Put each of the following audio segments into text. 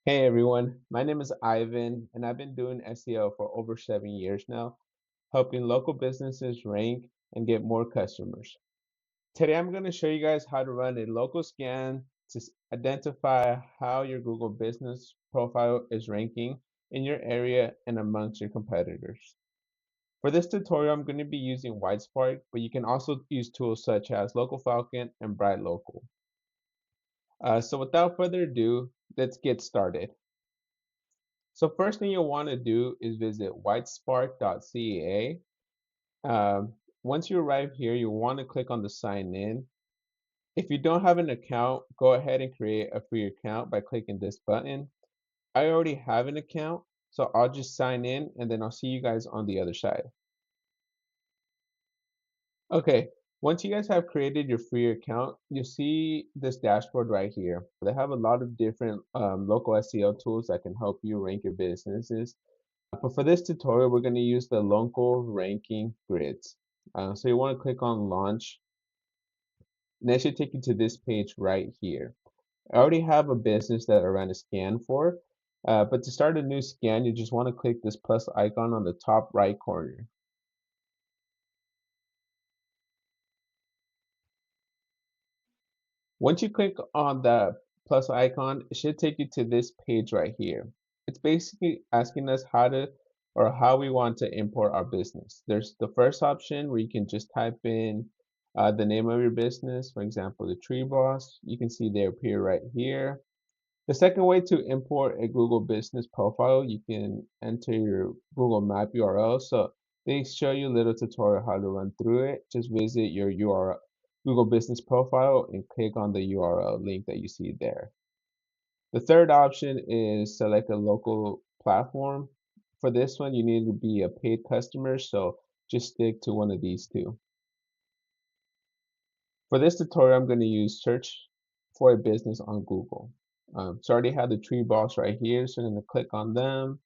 Hey everyone, my name is Ivan, and I've been doing SEO for over 7 years now, helping local businesses rank and get more customers. Today I'm going to show you guys how to run a local scan to identify how your Google business profile is ranking in your area and amongst your competitors. For this tutorial, I'm going to be using Whitespark, but you can also use tools such as Local Falcon and Bright Local. So without further ado, let's get started. So first thing you'll want to do is visit whitespark.ca. Once you arrive here, you'll want to click on the sign in. If you don't have an account, go ahead and create a free account by clicking this button. I already have an account, so I'll just sign in and then I'll see you guys on the other side. Okay, once you guys have created your free account, you'll see this dashboard right here. They have a lot of different local SEO tools that can help you rank your businesses. But for this tutorial, we're going to use the local ranking grids. So you want to click on launch, and that should take you to this page right here. I already have a business that I ran a scan for, but to start a new scan, you just want to click this plus icon on the top right corner. Once you click on the plus icon, it should take you to this page right here. It's basically asking us how we want to import our business. There's the first option where you can just type in the name of your business, for example, the Tree Boss. You can see they appear right here. The second way to import a Google Business profile, you can enter your Google Map URL. So they show you a little tutorial how to run through it. Just visit your URL, Google Business profile and click on the URL link that you see there. The third option is select a local platform. For this one, you need to be a paid customer, so just stick to one of these two. For this tutorial, I'm going to use search for a business on Google. So I already have the tree boss right here, so I'm going to click on them,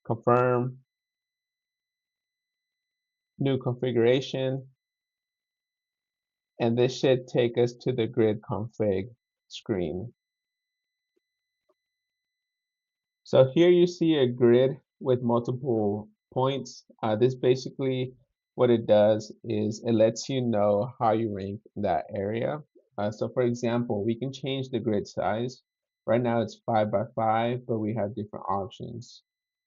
confirm, new configuration, and this should take us to the grid config screen. So here you see a grid with multiple points. This basically what it does is it lets you know how you rank in that area. So for example, we can change the grid size. Right now it's 5 by 5, but we have different options.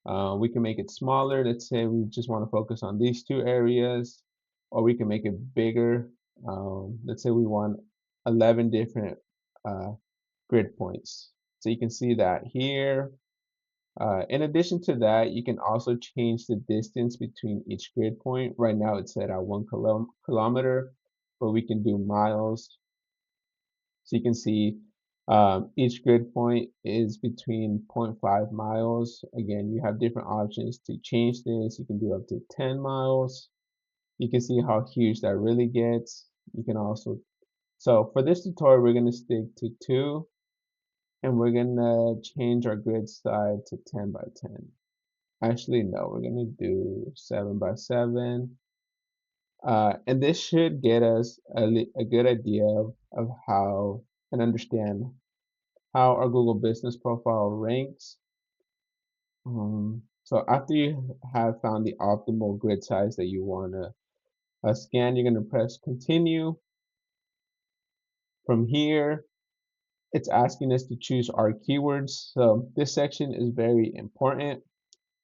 We can make it smaller. Let's say we just want to focus on these two areas, or we can make it bigger. Let's say we want 11 different uh, grid points. So you can see that here. In addition to that, you can also change the distance between each grid point. Right now it's set at 1 kilometer, but we can do miles. So you can see each grid point is between zero point 0.5 miles. Again, you have different options to change this. You can do up to 10 miles. You can see how huge that really gets. You can also, so for this tutorial, we're going to stick to 2, and we're going to change our grid size to 10 by 10. Actually, no, we're gonna do 7 by 7. And this should get us a good idea of how and understand how our Google Business Profile ranks. So after you have found the optimal grid size that you want to scan, you're going to press continue. From here, it's asking us to choose our keywords. So this section is very important.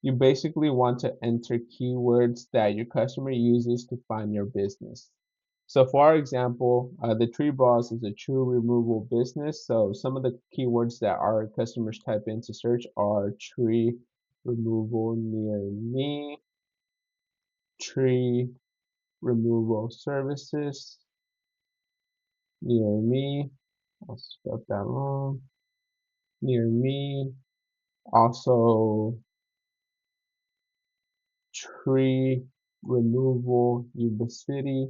You basically want to enter keywords that your customer uses to find your business. So for our example, the tree boss is a tree removal business. So some of the keywords that our customers type into search are tree removal near me, tree removal services near me. I'll spell that wrong. Near me. Also, tree removal Yuba City.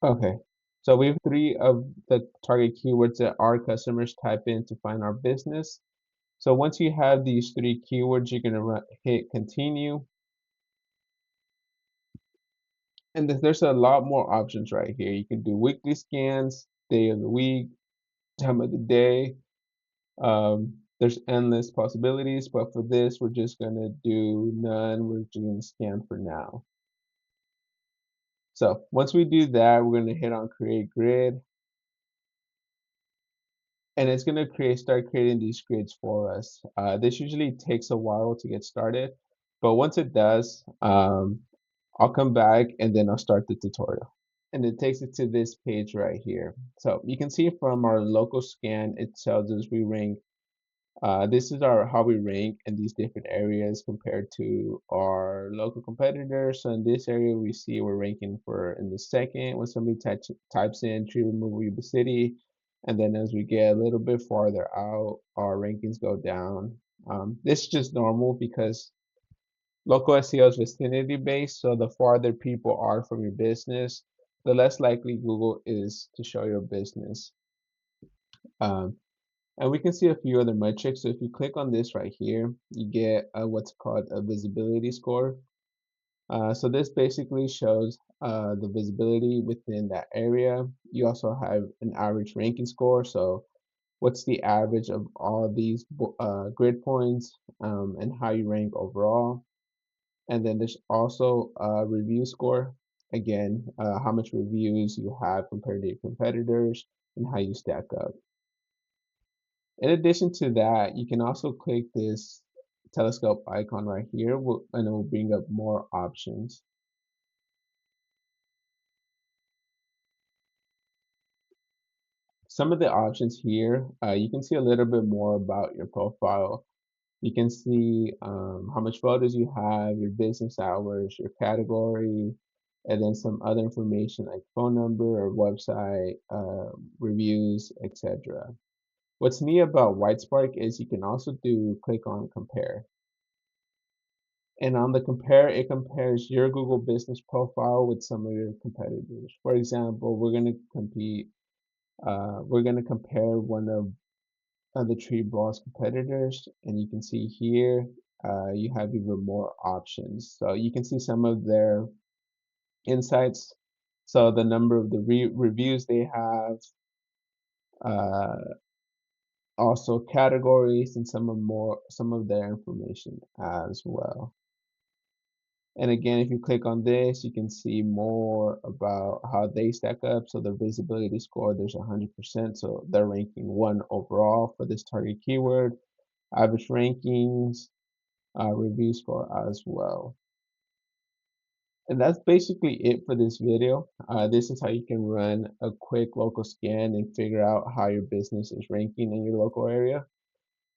Okay, so we have 3 of the target keywords that our customers type in to find our business. So once you have these 3 keywords, you're going to hit continue. And there's a lot more options right here. You can do weekly scans, day of the week, time of the day. There's endless possibilities, but for this, we're just gonna do none. We're just gonna scan for now. So once we do that, we're gonna hit on create grid, and it's gonna start creating these grids for us. This usually takes a while to get started, but once it does, I'll come back and then I'll start the tutorial. And it takes it to this page right here. So you can see from our local scan, it tells us we rank. This is our how we rank in these different areas compared to our local competitors. So in this area, we see we're ranking for in the second when somebody types in tree removal Yuba City, and then as we get a little bit farther out, our rankings go down. This is just normal because local SEO is vicinity based, so the farther people are from your business, the less likely Google is to show your business. Um, and we can see a few other metrics. So if you click on this right here, you get what's called a visibility score. So this basically shows the visibility within that area. You also have an average ranking score. So what's the average of all these grid points and how you rank overall. And then there's also a review score. Again, how much reviews you have compared to your competitors and how you stack up. In addition to that, you can also click this telescope icon right here and it will bring up more options. Some of the options here, you can see a little bit more about your profile. You can see how much photos you have, your business hours, your category, and then some other information like phone number or website, reviews, etc. What's neat about Whitespark is you can also do click on compare. And on the compare, it compares your Google business profile with some of your competitors. For example, we're going to compare one of the Tree Boss competitors, and you can see here you have even more options. So you can see some of their insights. So the number of the reviews they have, uh, also categories, and some of their information as well. And again, if you click on this, you can see more about how they stack up. So the visibility score, there's 100%. So they're ranking one overall for this target keyword. Average rankings, review score as well. And that's basically it for this video. This is how you can run a quick local scan and figure out how your business is ranking in your local area.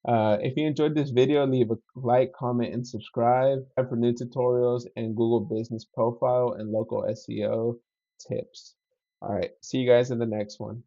If you enjoyed this video, leave a like, comment, and subscribe for new tutorials and Google Business Profile and local SEO tips. All right, see you guys in the next one.